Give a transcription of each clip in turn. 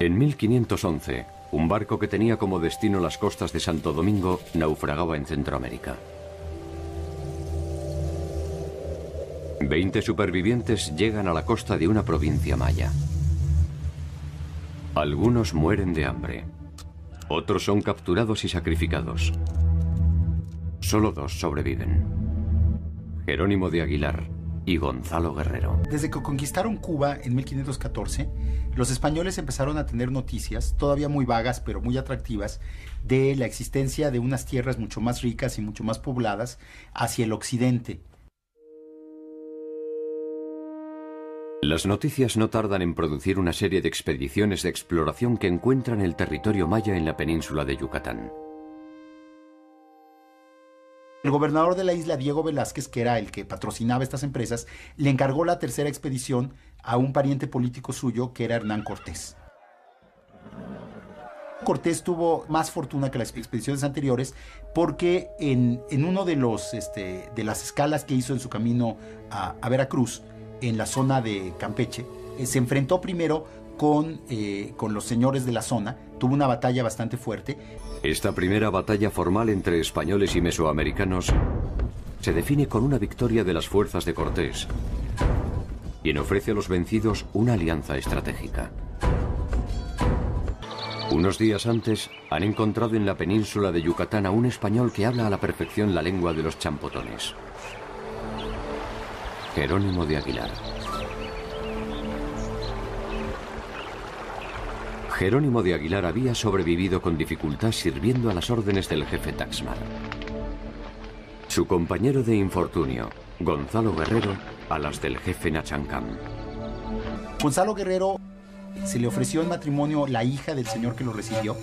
En 1511, un barco que tenía como destino las costas de Santo Domingo naufragaba en Centroamérica. 20 supervivientes llegan a la costa de una provincia maya. Algunos mueren de hambre. Otros son capturados y sacrificados. Solo 2 sobreviven: Jerónimo de Aguilar y Gonzalo Guerrero. Desde que conquistaron Cuba en 1514, los españoles empezaron a tener noticias, todavía muy vagas pero muy atractivas, de la existencia de unas tierras mucho más ricas y mucho más pobladas hacia el occidente. Las noticias no tardan en producir una serie de expediciones de exploración que encuentran el territorio maya en la península de Yucatán. El gobernador de la isla, Diego Velázquez, que era el que patrocinaba estas empresas, le encargó la tercera expedición a un pariente político suyo, que era Hernán Cortés. Cortés tuvo más fortuna que las expediciones anteriores porque en uno de las escalas que hizo en su camino a Veracruz, en la zona de Campeche, se enfrentó primero con los señores de la zona, tuvo una batalla bastante fuerte. Esta primera batalla formal entre españoles y mesoamericanos se define con una victoria de las fuerzas de Cortés, quien ofrece a los vencidos una alianza estratégica. Unos días antes han encontrado en la península de Yucatán a un español que habla a la perfección la lengua de los champotones: Jerónimo de Aguilar. Jerónimo de Aguilar había sobrevivido con dificultad sirviendo a las órdenes del jefe Taxmar. Su compañero de infortunio, Gonzalo Guerrero, a las del jefe Nachancam. Gonzalo Guerrero se le ofreció en matrimonio la hija del señor que lo recibió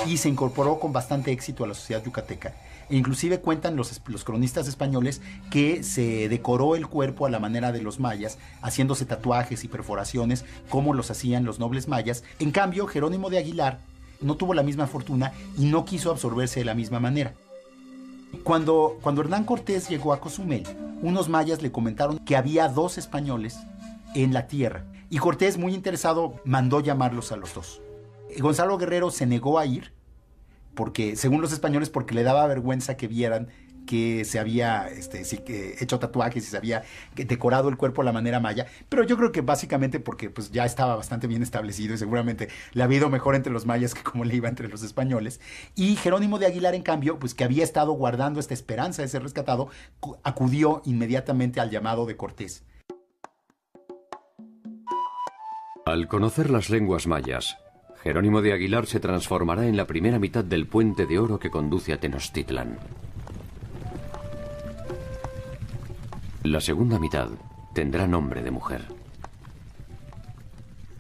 y se incorporó con bastante éxito a la sociedad yucateca. E inclusive cuentan los cronistas españoles que se decoró el cuerpo a la manera de los mayas, haciéndose tatuajes y perforaciones como los hacían los nobles mayas. En cambio, Jerónimo de Aguilar no tuvo la misma fortuna y no quiso absorberse de la misma manera. Cuando Hernán Cortés llegó a Cozumel, unos mayas le comentaron que había 2 españoles en la tierra, y Cortés, muy interesado, mandó llamarlos a los 2. Gonzalo Guerrero se negó a ir, porque, según los españoles, porque le daba vergüenza que vieran que se había hecho tatuajes y se había decorado el cuerpo a la manera maya, pero yo creo que básicamente porque pues, ya estaba bastante bien establecido y seguramente le había ido mejor entre los mayas que como le iba entre los españoles. Y Jerónimo de Aguilar, en cambio, pues que había estado guardando esta esperanza de ser rescatado, acudió inmediatamente al llamado de Cortés. Al conocer las lenguas mayas, Jerónimo de Aguilar se transformará en la primera mitad del puente de oro que conduce a Tenochtitlán. La segunda mitad tendrá nombre de mujer.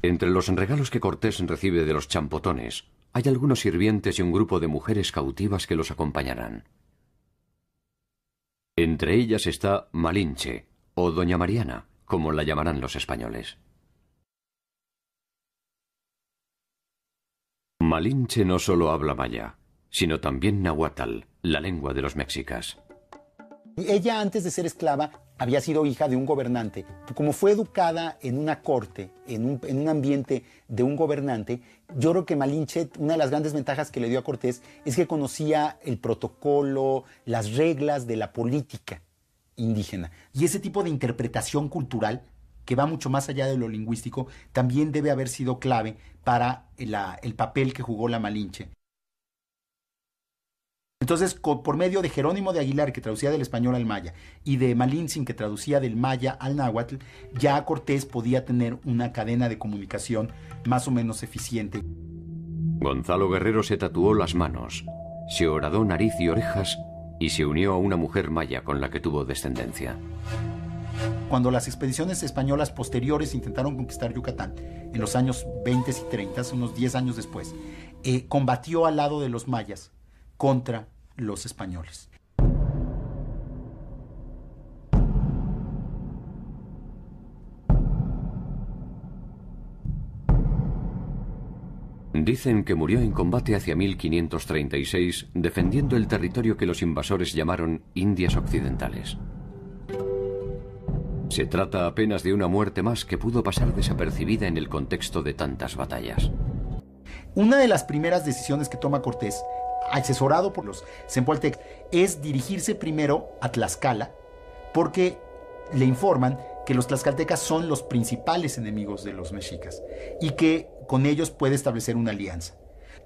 Entre los regalos que Cortés recibe de los champotones, hay algunos sirvientes y un grupo de mujeres cautivas que los acompañarán. Entre ellas está Malinche, o Doña Mariana, como la llamarán los españoles. Malinche no solo habla maya, sino también náhuatl, la lengua de los mexicas. Ella, antes de ser esclava, había sido hija de un gobernante. Como fue educada en una corte, en un ambiente de un gobernante, yo creo que Malinche, una de las grandes ventajas que le dio a Cortés es que conocía el protocolo, las reglas de la política indígena. Y ese tipo de interpretación cultural, que va mucho más allá de lo lingüístico, también debe haber sido clave para el papel que jugó la Malinche. Entonces, por medio de Jerónimo de Aguilar, que traducía del español al maya, y de Malintzin, que traducía del maya al náhuatl, ya Cortés podía tener una cadena de comunicación más o menos eficiente. Gonzalo Guerrero se tatuó las manos, se horadó nariz y orejas y se unió a una mujer maya con la que tuvo descendencia. Cuando las expediciones españolas posteriores intentaron conquistar Yucatán, en los años 20 y 30, unos 10 años después, combatió al lado de los mayas contra los españoles. Dicen que murió en combate hacia 1536, defendiendo el territorio que los invasores llamaron Indias Occidentales. Se trata apenas de una muerte más que pudo pasar desapercibida en el contexto de tantas batallas. Una de las primeras decisiones que toma Cortés, asesorado por los Cempoltecas, es dirigirse primero a Tlaxcala, porque le informan que los tlaxcaltecas son los principales enemigos de los mexicas y que con ellos puede establecer una alianza.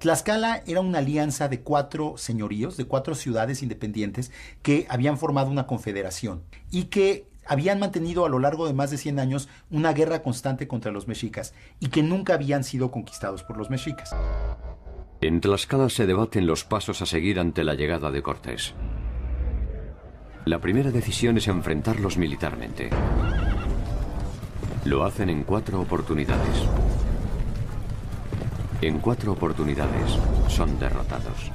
Tlaxcala era una alianza de 4 señoríos, de 4 ciudades independientes que habían formado una confederación y que habían mantenido a lo largo de más de 100 años una guerra constante contra los mexicas y que nunca habían sido conquistados por los mexicas. En Tlaxcala se debaten los pasos a seguir ante la llegada de Cortés. La primera decisión es enfrentarlos militarmente. Lo hacen en 4 oportunidades. En 4 oportunidades son derrotados.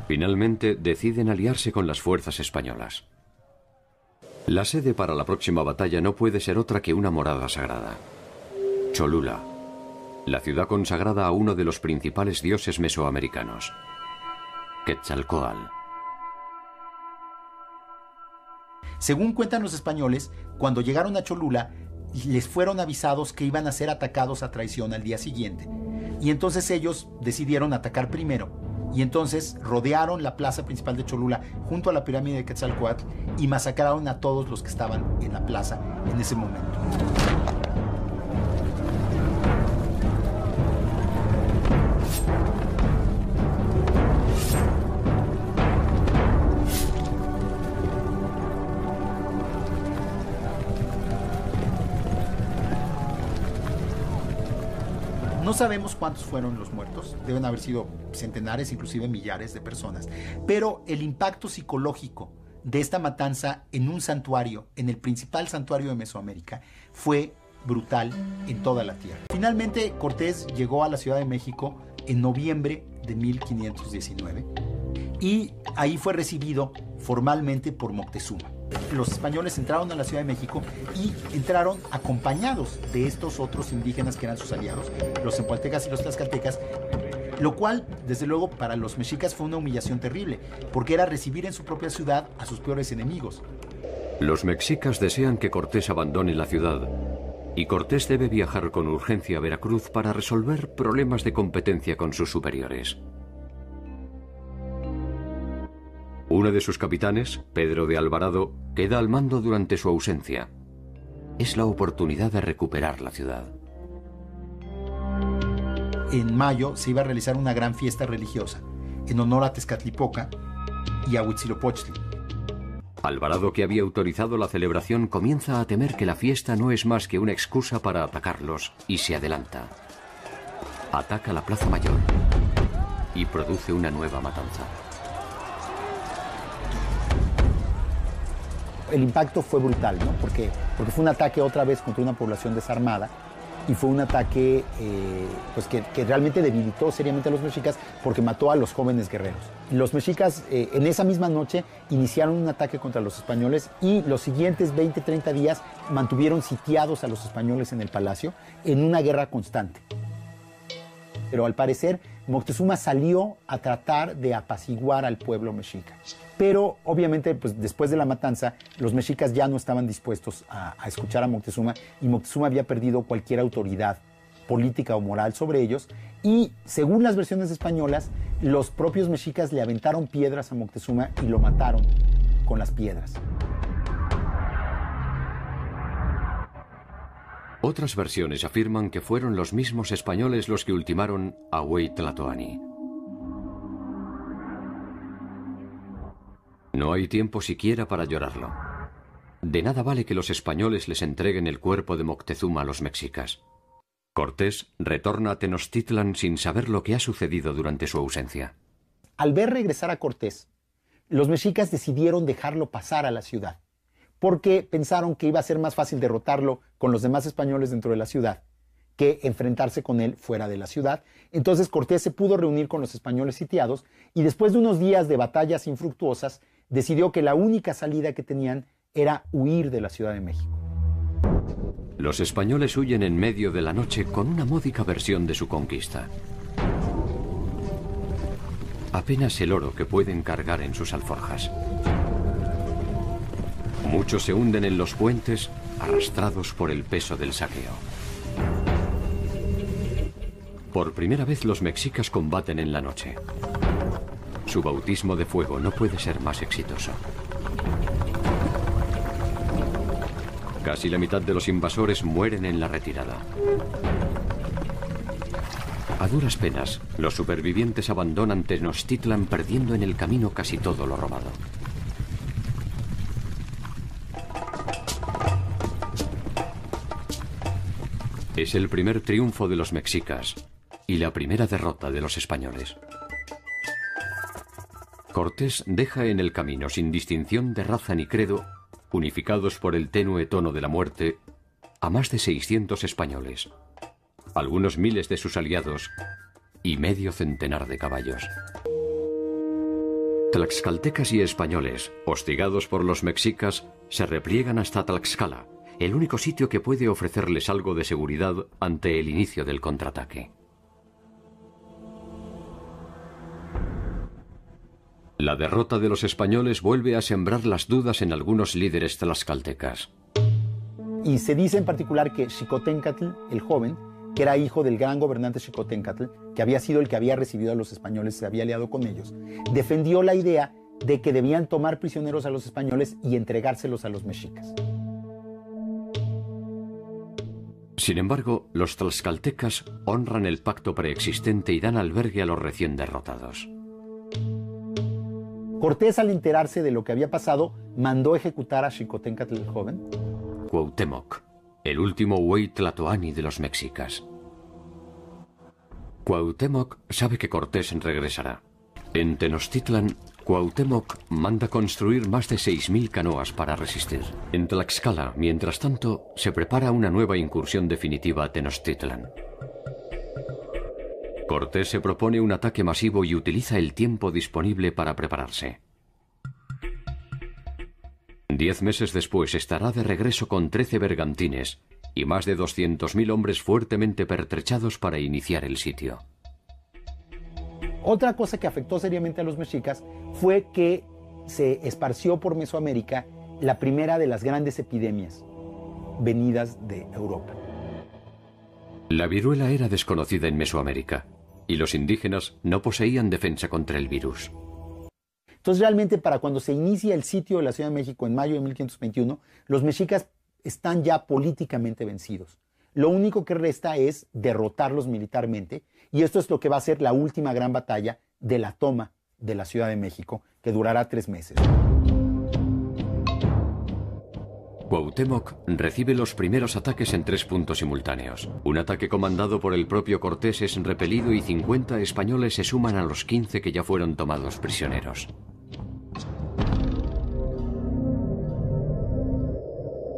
Finalmente deciden aliarse con las fuerzas españolas. La sede para la próxima batalla no puede ser otra que una morada sagrada. Cholula, la ciudad consagrada a uno de los principales dioses mesoamericanos, Quetzalcóatl. Según cuentan los españoles, cuando llegaron a Cholula, les fueron avisados que iban a ser atacados a traición al día siguiente. Y entonces ellos decidieron atacar primero. Y entonces rodearon la plaza principal de Cholula junto a la pirámide de Quetzalcóatl y masacraron a todos los que estaban en la plaza en ese momento. No sabemos cuántos fueron los muertos, deben haber sido centenares, inclusive millares de personas, pero el impacto psicológico de esta matanza en un santuario, en el principal santuario de Mesoamérica, fue brutal en toda la tierra. Finalmente, Cortés llegó a la Ciudad de México en noviembre de 1519 y ahí fue recibido formalmente por Moctezuma. Los españoles entraron a la Ciudad de México y entraron acompañados de estos otros indígenas que eran sus aliados, los cempaltecas y los tlaxcaltecas, lo cual, desde luego, para los mexicas fue una humillación terrible, porque era recibir en su propia ciudad a sus peores enemigos. Los mexicas desean que Cortés abandone la ciudad, y Cortés debe viajar con urgencia a Veracruz para resolver problemas de competencia con sus superiores. Uno de sus capitanes, Pedro de Alvarado, queda al mando durante su ausencia. Es la oportunidad de recuperar la ciudad. En mayo se iba a realizar una gran fiesta religiosa en honor a Tezcatlipoca y a Huitzilopochtli. Alvarado, que había autorizado la celebración, comienza a temer que la fiesta no es más que una excusa para atacarlos y se adelanta. Ataca la Plaza Mayor y produce una nueva matanza. El impacto fue brutal, ¿no? Porque fue un ataque otra vez contra una población desarmada y fue un ataque pues que realmente debilitó seriamente a los mexicas porque mató a los jóvenes guerreros. Los mexicas en esa misma noche iniciaron un ataque contra los españoles y los siguientes 20-30 días mantuvieron sitiados a los españoles en el palacio en una guerra constante. Pero al parecer Moctezuma salió a tratar de apaciguar al pueblo mexica. Pero obviamente pues, después de la matanza los mexicas ya no estaban dispuestos a escuchar a Moctezuma y Moctezuma había perdido cualquier autoridad política o moral sobre ellos y según las versiones españolas los propios mexicas le aventaron piedras a Moctezuma y lo mataron con las piedras. Otras versiones afirman que fueron los mismos españoles los que ultimaron a Huey Tlatoani. No hay tiempo siquiera para llorarlo. De nada vale que los españoles les entreguen el cuerpo de Moctezuma a los mexicas. Cortés retorna a Tenochtitlan sin saber lo que ha sucedido durante su ausencia. Al ver regresar a Cortés, los mexicas decidieron dejarlo pasar a la ciudad, porque pensaron que iba a ser más fácil derrotarlo con los demás españoles dentro de la ciudad que enfrentarse con él fuera de la ciudad. Entonces Cortés se pudo reunir con los españoles sitiados y después de unos días de batallas infructuosas, decidió que la única salida que tenían era huir de la Ciudad de México. Los españoles huyen en medio de la noche con una módica versión de su conquista. Apenas el oro que pueden cargar en sus alforjas. Muchos se hunden en los puentes, arrastrados por el peso del saqueo. Por primera vez los mexicas combaten en la noche. Su bautismo de fuego no puede ser más exitoso. Casi la mitad de los invasores mueren en la retirada. A duras penas, los supervivientes abandonan Tenochtitlan, perdiendo en el camino casi todo lo robado. Es el primer triunfo de los mexicas y la primera derrota de los españoles. Cortés deja en el camino, sin distinción de raza ni credo, unificados por el tenue tono de la muerte, a más de 600 españoles, algunos miles de sus aliados y medio centenar de caballos. Tlaxcaltecas y españoles, hostigados por los mexicas, se repliegan hasta Tlaxcala, el único sitio que puede ofrecerles algo de seguridad ante el inicio del contraataque. La derrota de los españoles vuelve a sembrar las dudas en algunos líderes tlaxcaltecas. Y se dice en particular que Xicoténcatl, el joven, que era hijo del gran gobernante Xicoténcatl, que había sido el que había recibido a los españoles, se había aliado con ellos, defendió la idea de que debían tomar prisioneros a los españoles y entregárselos a los mexicas. Sin embargo, los tlaxcaltecas honran el pacto preexistente y dan albergue a los recién derrotados. Cortés, al enterarse de lo que había pasado, mandó ejecutar a Xicoténcatl el joven. Cuauhtémoc, el último huey tlatoani de los mexicas. Cuauhtémoc sabe que Cortés regresará. En Tenochtitlan, Cuauhtémoc manda construir más de 6.000 canoas para resistir. En Tlaxcala, mientras tanto, se prepara una nueva incursión definitiva a Tenochtitlan. Cortés se propone un ataque masivo y utiliza el tiempo disponible para prepararse. 10 meses después estará de regreso con 13 bergantines y más de 200.000 hombres fuertemente pertrechados para iniciar el sitio. Otra cosa que afectó seriamente a los mexicas fue que se esparció por Mesoamérica la primera de las grandes epidemias venidas de Europa. La viruela era desconocida en Mesoamérica y los indígenas no poseían defensa contra el virus. Entonces, realmente, para cuando se inicia el sitio de la Ciudad de México en mayo de 1521, los mexicas están ya políticamente vencidos. Lo único que resta es derrotarlos militarmente, y esto es lo que va a ser la última gran batalla de la toma de la Ciudad de México, que durará 3 meses. Cuauhtémoc recibe los primeros ataques en 3 puntos simultáneos. Un ataque comandado por el propio Cortés es repelido y 50 españoles se suman a los 15 que ya fueron tomados prisioneros.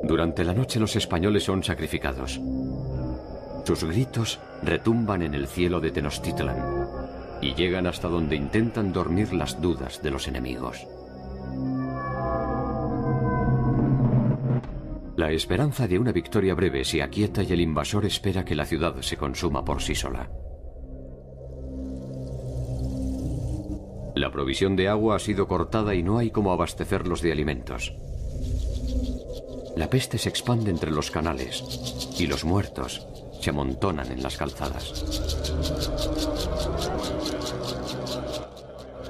Durante la noche los españoles son sacrificados. Sus gritos retumban en el cielo de Tenochtitlan y llegan hasta donde intentan dormir las dudas de los enemigos. La esperanza de una victoria breve se aquieta y el invasor espera que la ciudad se consuma por sí sola. La provisión de agua ha sido cortada y no hay cómo abastecerlos de alimentos. La peste se expande entre los canales y los muertos se amontonan en las calzadas.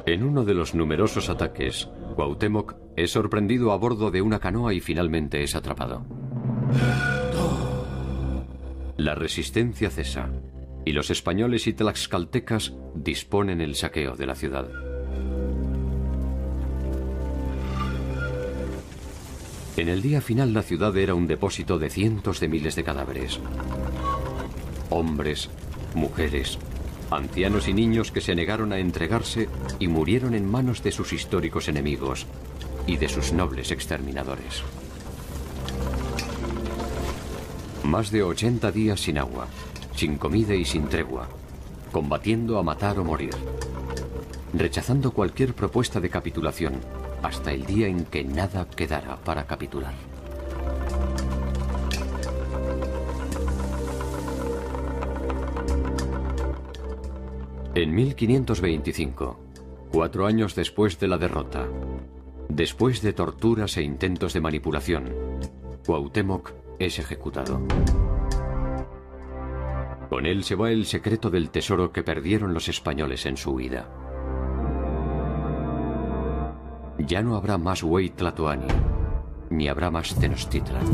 En uno de los numerosos ataques, Cuauhtémoc es sorprendido a bordo de una canoa y finalmente es atrapado. La resistencia cesa y los españoles y tlaxcaltecas disponen el saqueo de la ciudad. En el día final la ciudad era un depósito de cientos de miles de cadáveres. Hombres, mujeres, ancianos y niños que se negaron a entregarse y murieron en manos de sus históricos enemigos y de sus nobles exterminadores. Más de 80 días sin agua, sin comida y sin tregua, combatiendo a matar o morir, rechazando cualquier propuesta de capitulación, hasta el día en que nada quedara para capitular. En 1525, 4 años después de la derrota, Después de torturas e intentos de manipulación, Cuauhtémoc es ejecutado. Con él se va el secreto del tesoro que perdieron los españoles en su huida. Ya no habrá más Huey Tlatoani, ni habrá más Tenochtitlan.